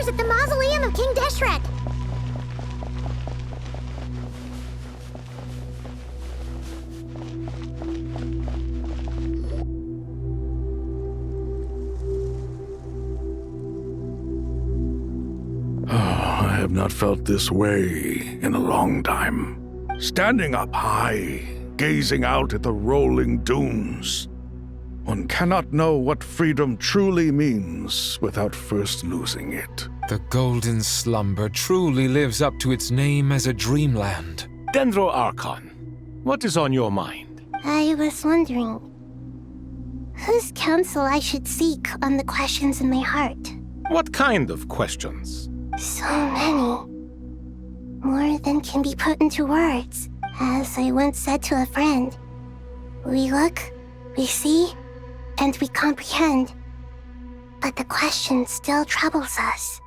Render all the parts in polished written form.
visit the mausoleum of King Deshret. I have not felt this way in a long time. Standing up high, gazing out at the rolling dunes. One cannot know what freedom truly means without first losing it. The golden slumber truly lives up to its name as a dreamland. Dendro Archon, what is on your mind? I was wondering whose counsel I should seek on the questions in my heart. What kind of questions? So many. More than can be put into words. As I once said to a friend, we look, we see, and we comprehend. But the question still troubles us.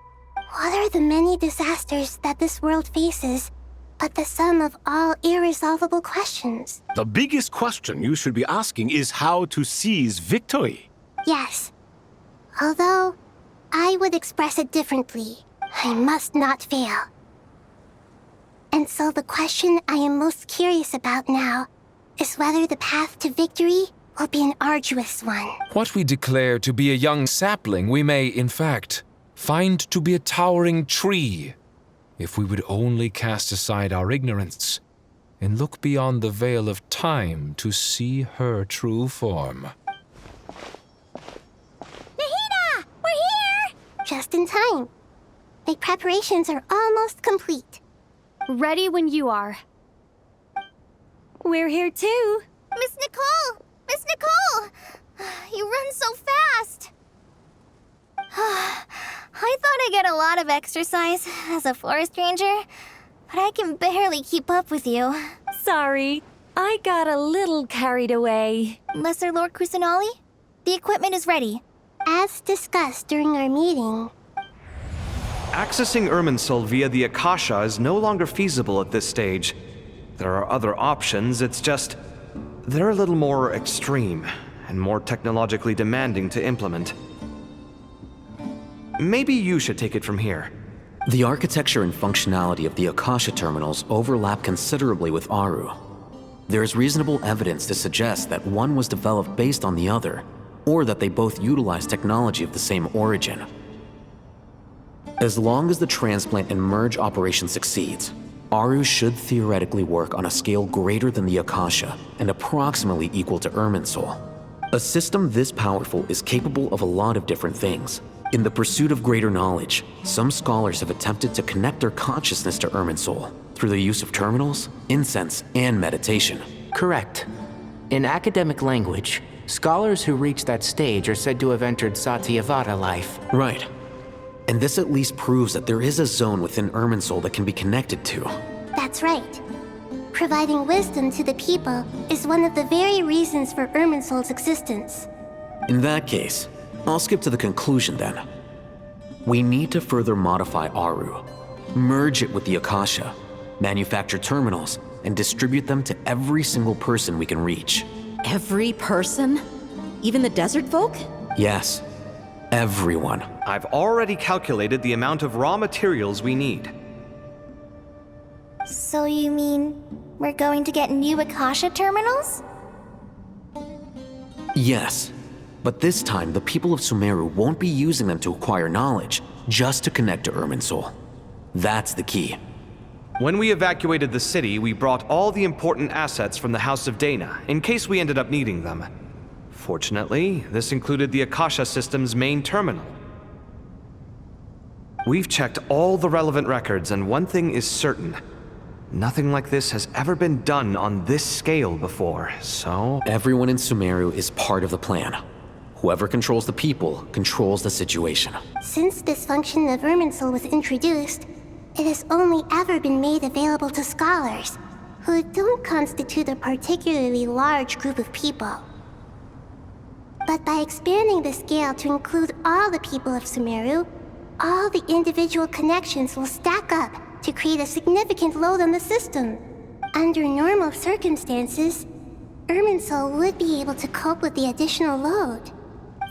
What are the many disasters that this world faces but the sum of all irresolvable questions? The biggest question you should be asking is how to seize victory. Yes. Although, I would express it differently. I must not fail. And so the question I am most curious about now is whether the path to victory will be an arduous one. What we declare to be a young sapling, we may, in fact, find to be a towering tree, if we would only cast aside our ignorance and look beyond the veil of time to see her true form. Nahida! We're here! Just in time. My preparations are almost complete. Ready when you are. We're here too. Miss Nicole! Miss Nicole! You run so fast! I thought I'd get a lot of exercise as a forest ranger, but I can barely keep up with you. Sorry, I got a little carried away. Lesser Lord Kusanali, the equipment is ready. As discussed during our meeting, accessing Irminsul via the Akasha is no longer feasible at this stage. There are other options, it's just they're a little more extreme and more technologically demanding to implement. Maybe you should take it from here. The architecture and functionality of the Akasha terminals overlap considerably with Aru. There is reasonable evidence to suggest that one was developed based on the other, or that they both utilize technology of the same origin. As long as the transplant and merge operation succeeds, Aru should theoretically work on a scale greater than the Akasha and approximately equal to Irminsul. A system this powerful is capable of a lot of different things. In the pursuit of greater knowledge, some scholars have attempted to connect their consciousness to Irminsul through the use of terminals, incense, and meditation. Correct. In academic language, scholars who reach that stage are said to have entered Satyavada life. Right. And this at least proves that there is a zone within Irminsul that can be connected to. that's right. Providing wisdom to the people is one of the very reasons for Irminsul's existence. In that case, I'll skip to the conclusion then. We need to further modify Aru, merge it with the Akasha, manufacture terminals, and distribute them to every single person we can reach. Every person? Even the desert folk? Yes, everyone. I've already calculated the amount of raw materials we need. So you mean we're going to get new Akasha terminals? Yes, but this time the people of Sumeru won't be using them to acquire knowledge, just to connect to Irminsul. That's the key. When we evacuated the city, we brought all the important assets from the House of Dana, in case we ended up needing them. Fortunately, this included the Akasha system's main terminal. We've checked all the relevant records, and one thing is certain. Nothing like this has ever been done on this scale before, so... Everyone in Sumeru is part of the plan. Whoever controls the people controls the situation. Since this function of Irminsul was introduced, it has only ever been made available to scholars, who don't constitute a particularly large group of people. But by expanding the scale to include all the people of Sumeru, all the individual connections will stack up to create a significant load on the system. Under normal circumstances, Irminsul would be able to cope with the additional load.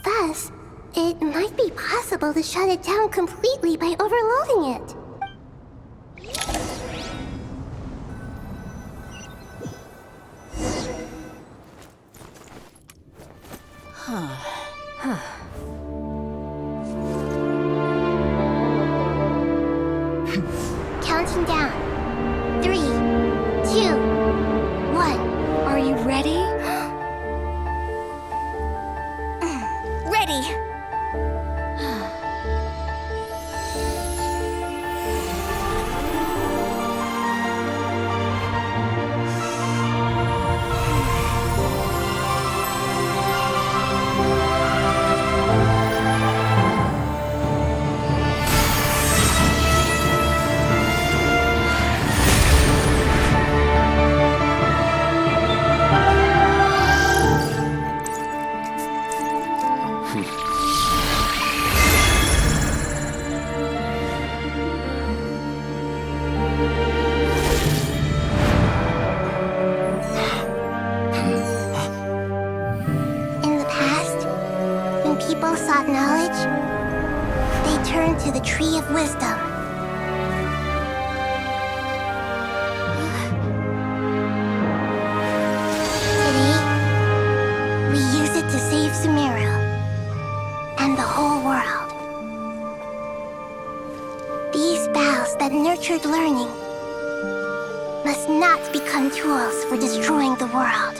Thus, It might be possible to shut it down completely by overloading it. Counting down. 3, 2, 1. Are you ready? Ready! People sought knowledge, they turned to the Tree of Wisdom. Today, we use it to save Sumeru and the whole world. These boughs that nurtured learning must not become tools for destroying the world.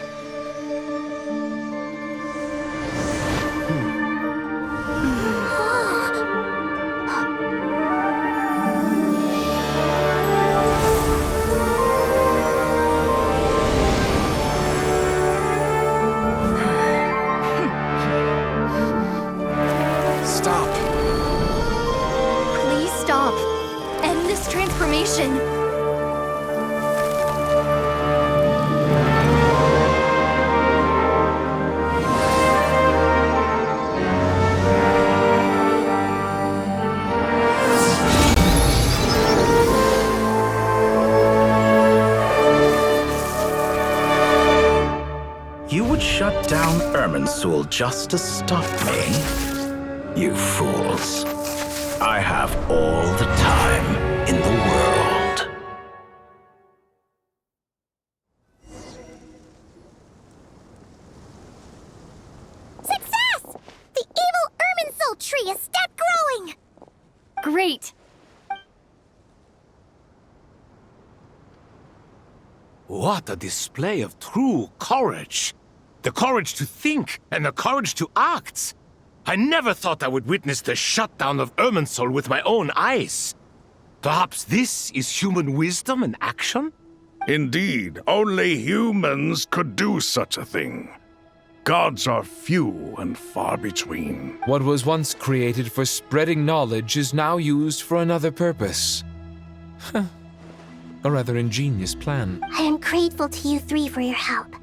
Transformation. You would shut down Irminsul just to stop me? You fools. I have all the time in the world. Success! The evil Irminsul tree has stopped growing! Great. What a display of true courage! The courage to think and the courage to act! I never thought I would witness the shutdown of Irminsul with my own eyes. Perhaps this is human wisdom in action? Indeed, only humans could do such a thing. Gods are few and far between. What was once created for spreading knowledge is now used for another purpose. A rather ingenious plan. I am grateful to you three for your help.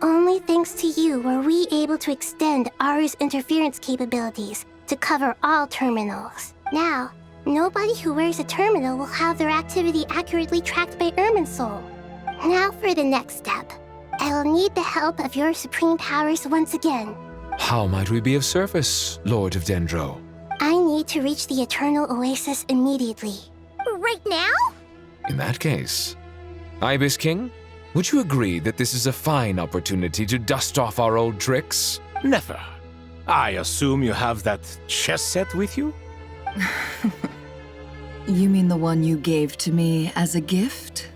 Only thanks to you were we able to extend Aru's interference capabilities to cover all terminals. Now, nobody who wears a terminal will have their activity accurately tracked by Irminsul. Now for the next step. I will need the help of your supreme powers once again. How might we be of service, Lord of Dendro? I need to reach the Eternal Oasis immediately. Right now? In that case, Ibis King, would you agree that this is a fine opportunity to dust off our old tricks? Never. I assume you have that chess set with you? You mean the one you gave to me as a gift?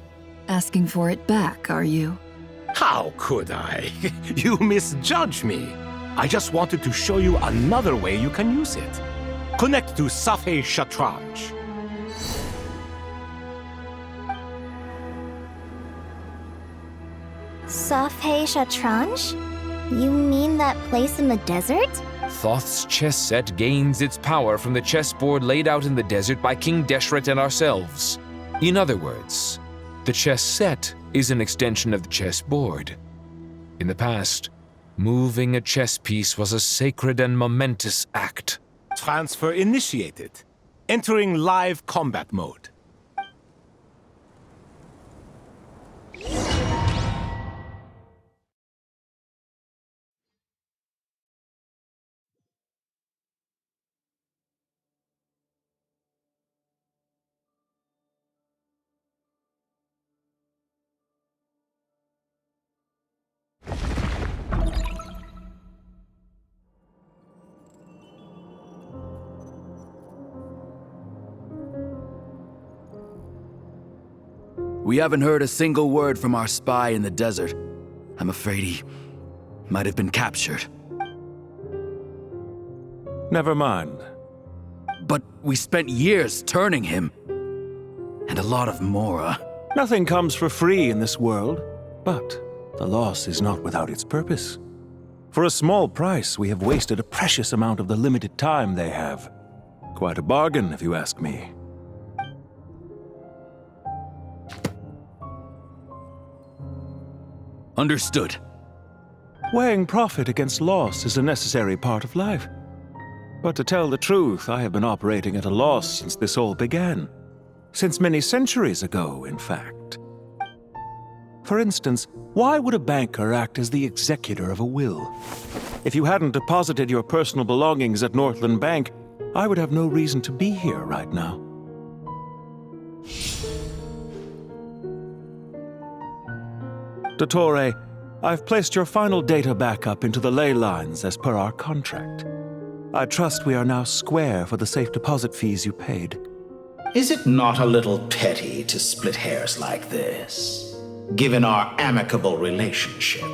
Asking for it back, are you? How could I? You misjudge me. I just wanted to show you another way you can use it. Connect to Safei Shatranj. Safei Shatranj? You mean that place in the desert? Thoth's chess set gains its power from the chessboard laid out in the desert by King Deshret and ourselves. In other words, the chess set is an extension of the chessboard. In the past, moving a chess piece was a sacred and momentous act. Transfer initiated. Entering live combat mode. We haven't heard a single word from our spy in the desert. I'm afraid he might have been captured. Never mind. But we spent years turning him. And a lot of Mora. Nothing comes for free in this world, but the loss is not without its purpose. For a small price, we have wasted a precious amount of the limited time they have. Quite a bargain, if you ask me. Understood. Weighing profit against loss is a necessary part of life. But to tell the truth, I have been operating at a loss since this all began. Since many centuries ago, in fact. For instance, why would a banker act as the executor of a will? If you hadn't deposited your personal belongings at Northland Bank, I would have no reason to be here right now. Dottore, I've placed your final data backup into the ley lines as per our contract. I trust we are now square for the safe deposit fees you paid. Is it not a little petty to split hairs like this, given our amicable relationship?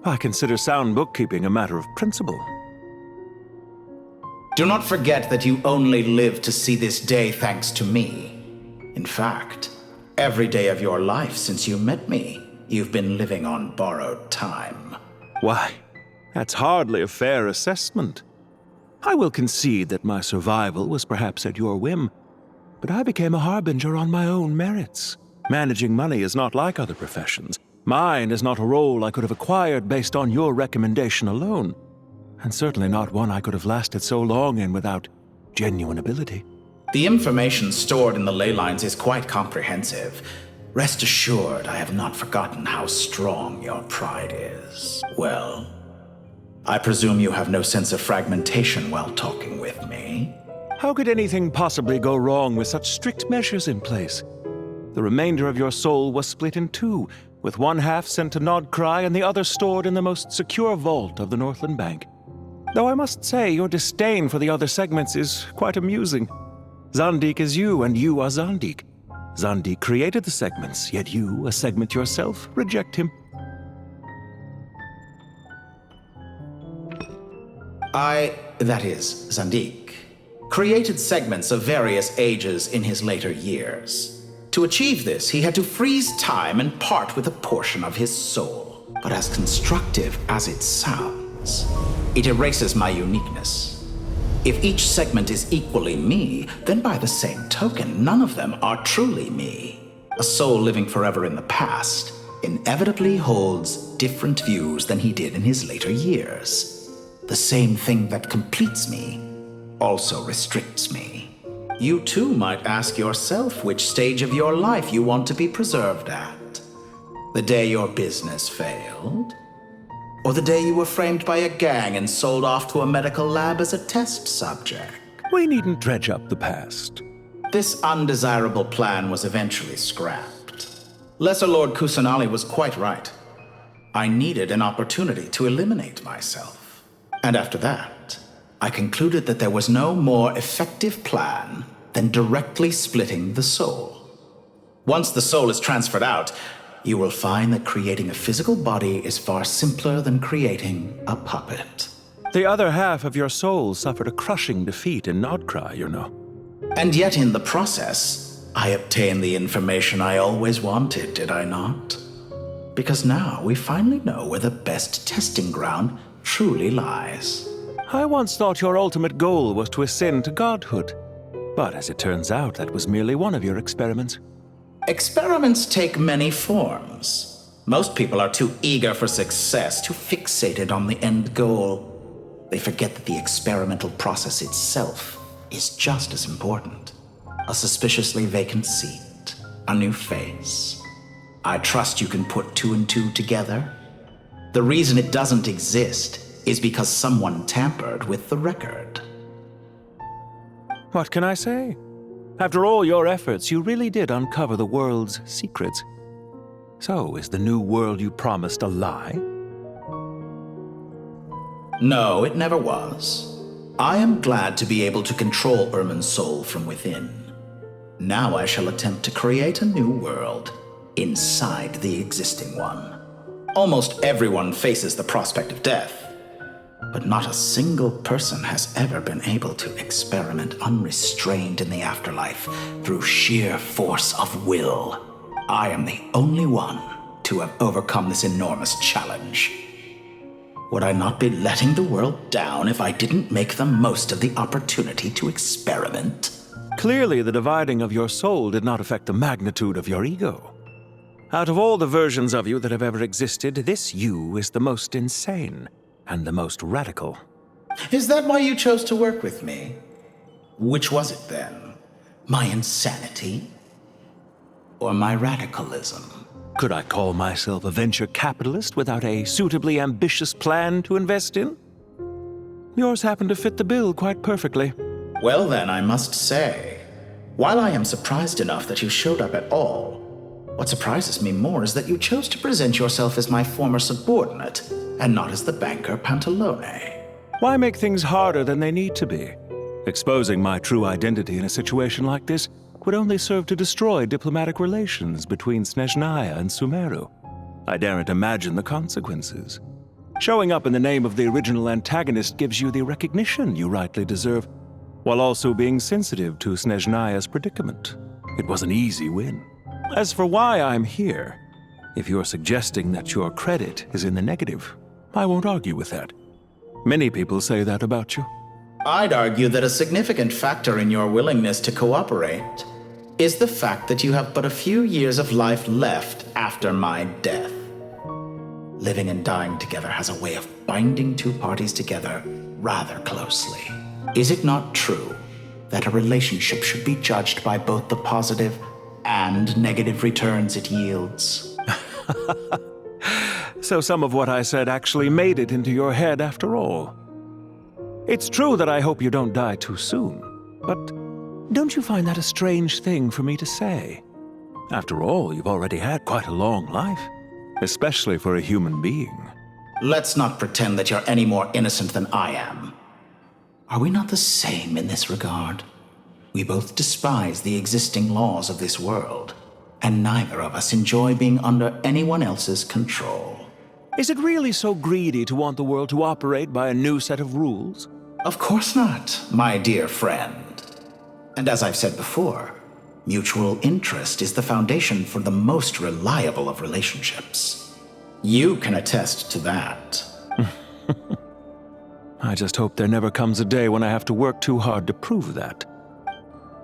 I consider sound bookkeeping a matter of principle. Do not forget that you only live to see this day thanks to me. In fact, every day of your life since you met me, you've been living on borrowed time. Why, that's hardly a fair assessment. I will concede that my survival was perhaps at your whim, but I became a harbinger on my own merits. Managing money is not like other professions. Mine is not a role I could have acquired based on your recommendation alone, and certainly not one I could have lasted so long in without genuine ability. The information stored in the ley lines is quite comprehensive. Rest assured, I have not forgotten how strong your pride is. Well, I presume you have no sense of fragmentation while talking with me. How could anything possibly go wrong with such strict measures in place? The remainder of your soul was split in two, with one half sent to Nodcry and the other stored in the most secure vault of the Northland Bank. Though I must say, your disdain for the other segments is quite amusing. Zandik is you, and you are Zandik. Zandik created the segments, yet you, a segment yourself, reject him. That is, Zandik, created segments of various ages in his later years. To achieve this, he had to freeze time and part with a portion of his soul. But as constructive as it sounds, it erases my uniqueness. If each segment is equally me, then by the same token, none of them are truly me. A soul living forever in the past inevitably holds different views than he did in his later years. The same thing that completes me also restricts me. You too might ask yourself which stage of your life you want to be preserved at. The day your business failed? Or the day you were framed by a gang and sold off to a medical lab as a test subject? We needn't dredge up the past. This undesirable plan was eventually scrapped. Lesser Lord Kusanali was quite right. I needed an opportunity to eliminate myself. And after that, I concluded that there was no more effective plan than directly splitting the soul. Once the soul is transferred out, you will find that creating a physical body is far simpler than creating a puppet. The other half of your soul suffered a crushing defeat in Nodcry, you know. And yet in the process, I obtained the information I always wanted, did I not? Because now we finally know where the best testing ground truly lies. I once thought your ultimate goal was to ascend to godhood. But as it turns out, that was merely one of your experiments. Experiments take many forms. Most people are too eager for success, too fixated on the end goal. They forget that the experimental process itself is just as important. A suspiciously vacant seat, a new face. I trust you can put two and two together. The reason it doesn't exist is because someone tampered with the record. What can I say? After all your efforts, you really did uncover the world's secrets. So, is the new world you promised a lie? No, it never was. I am glad to be able to control Irmin's soul from within. Now I shall attempt to create a new world inside the existing one. Almost everyone faces the prospect of death, but not a single person has ever been able to experiment unrestrained in the afterlife through sheer force of will. I am the only one to have overcome this enormous challenge. Would I not be letting the world down if I didn't make the most of the opportunity to experiment? Clearly, the dividing of your soul did not affect the magnitude of your ego. Out of all the versions of you that have ever existed, this you is the most insane and the most radical. Is that why you chose to work with me? Which was it then? My insanity? Or my radicalism? Could I call myself a venture capitalist without a suitably ambitious plan to invest in? Yours happened to fit the bill quite perfectly. Well then, I must say, while I am surprised enough that you showed up at all, what surprises me more is that you chose to present yourself as my former subordinate, and not as the banker Pantalone. Why make things harder than they need to be? Exposing my true identity in a situation like this would only serve to destroy diplomatic relations between Snezhnaya and Sumeru. I daren't imagine the consequences. Showing up in the name of the original antagonist gives you the recognition you rightly deserve, while also being sensitive to Snezhnaya's predicament. It was an easy win. As for why I'm here, if you're suggesting that your credit is in the negative, I won't argue with that. Many people say that about you. I'd argue that a significant factor in your willingness to cooperate is the fact that you have but a few years of life left after my death. Living and dying together has a way of binding two parties together rather closely. Is it not true that a relationship should be judged by both the positive and negative returns it yields? So some of what I said actually made it into your head after all. It's true that I hope you don't die too soon, but don't you find that a strange thing for me to say? After all, you've already had quite a long life, especially for a human being. Let's not pretend that you're any more innocent than I am. Are we not the same in this regard? We both despise the existing laws of this world, and neither of us enjoy being under anyone else's control. Is it really so greedy to want the world to operate by a new set of rules? Of course not, my dear friend. And as I've said before, mutual interest is the foundation for the most reliable of relationships. You can attest to that. I just hope there never comes a day when I have to work too hard to prove that.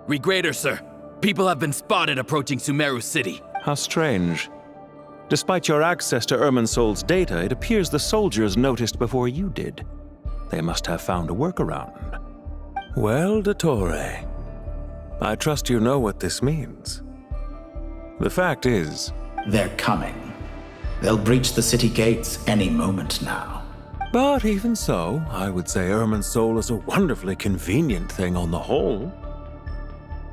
Regrader, sir. People have been spotted approaching Sumeru City. How strange. Despite your access to Irminsol's data, it appears the soldiers noticed before you did. They must have found a workaround. Well, Dottore, I trust you know what this means. The fact is... They're coming. They'll breach the city gates any moment now. But even so, I would say Irminsol is a wonderfully convenient thing on the whole.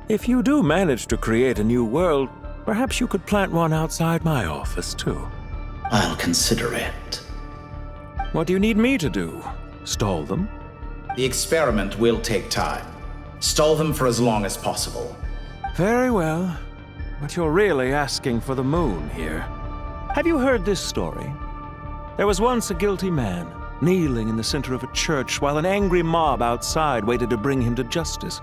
If you do manage to create a new world, perhaps you could plant one outside my office, too. I'll consider it. What do you need me to do? Stall them? The experiment will take time. Stall them for as long as possible. Very well. But you're really asking for the moon here. Have you heard this story? There was once a guilty man, kneeling in the center of a church while an angry mob outside waited to bring him to justice.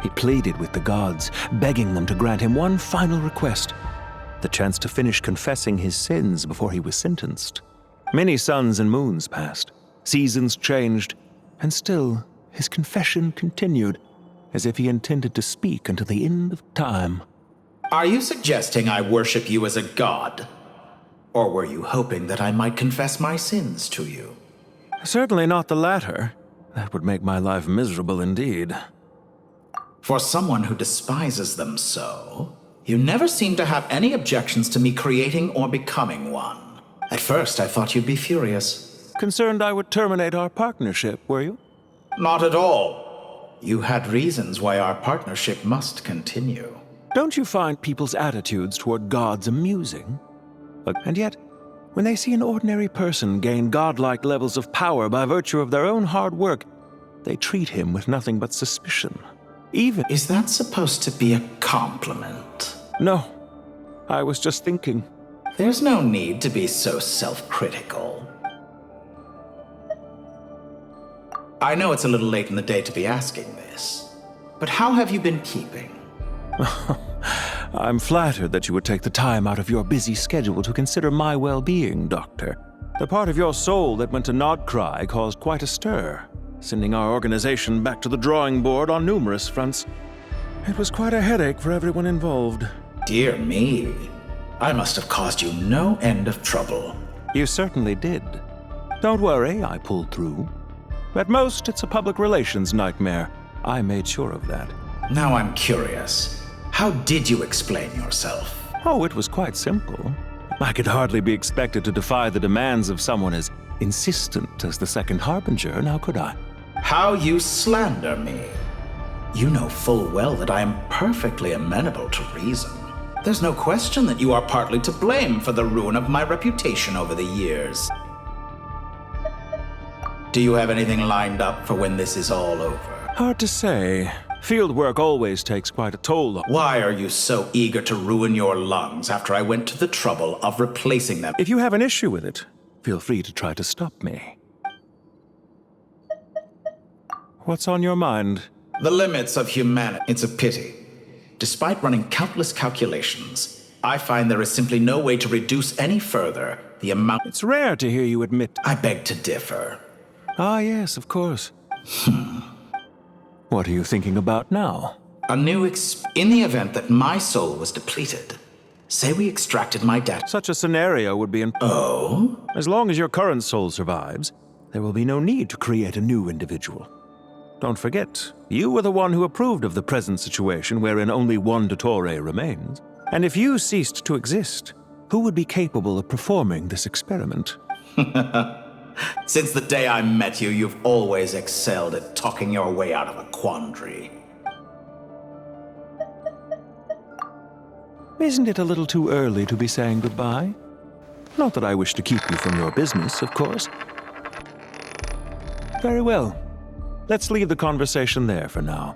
He pleaded with the gods, begging them to grant him one final request, the chance to finish confessing his sins before he was sentenced. Many suns and moons passed, seasons changed, and still his confession continued, as if he intended to speak until the end of time. Are you suggesting I worship you as a god? Or were you hoping that I might confess my sins to you? Certainly not the latter. That would make my life miserable indeed. For someone who despises them so, you never seem to have any objections to me creating or becoming one. At first, I thought you'd be furious. Concerned I would terminate our partnership, were you? Not at all. You had reasons why our partnership must continue. Don't you find people's attitudes toward gods amusing? And yet, when they see an ordinary person gain godlike levels of power by virtue of their own hard work, they treat him with nothing but suspicion. Even... Is that supposed to be a compliment? No, I was just thinking. There's no need to be so self-critical. I know it's a little late in the day to be asking this, but how have you been keeping? I'm flattered that you would take the time out of your busy schedule to consider my well-being, Doctor. The part of your soul that went to Nodcry caused quite a stir, sending our organization back to the drawing board on numerous fronts. It was quite a headache for everyone involved. Dear me, I must have caused you no end of trouble. You certainly did. Don't worry, I pulled through. At most, it's a public relations nightmare. I made sure of that. Now I'm curious. How did you explain yourself? Oh, it was quite simple. I could hardly be expected to defy the demands of someone as insistent as the Second Harbinger, now could I? How you slander me. You know full well that I am perfectly amenable to reason. There's no question that you are partly to blame for the ruin of my reputation over the years. Do you have anything lined up for when this is all over? Hard to say. Field work always takes quite a toll on... Why are you so eager to ruin your lungs after I went to the trouble of replacing them? If you have an issue with it, feel free to try to stop me. What's on your mind? The limits of humanity. It's a pity. Despite running countless calculations, I find there is simply no way to reduce any further the amount... It's rare to hear you admit... I beg to differ. Ah, yes, of course. What are you thinking about now? A new In the event that my soul was depleted, say we extracted my data... Such a scenario would be... Oh? As long as your current soul survives, there will be no need to create a new individual. Don't forget, you were the one who approved of the present situation wherein only one Dottore remains. And if you ceased to exist, who would be capable of performing this experiment? Since the day I met you, you've always excelled at talking your way out of a quandary. Isn't it a little too early to be saying goodbye? Not that I wish to keep you from your business, of course. Very well. Let's leave the conversation there for now.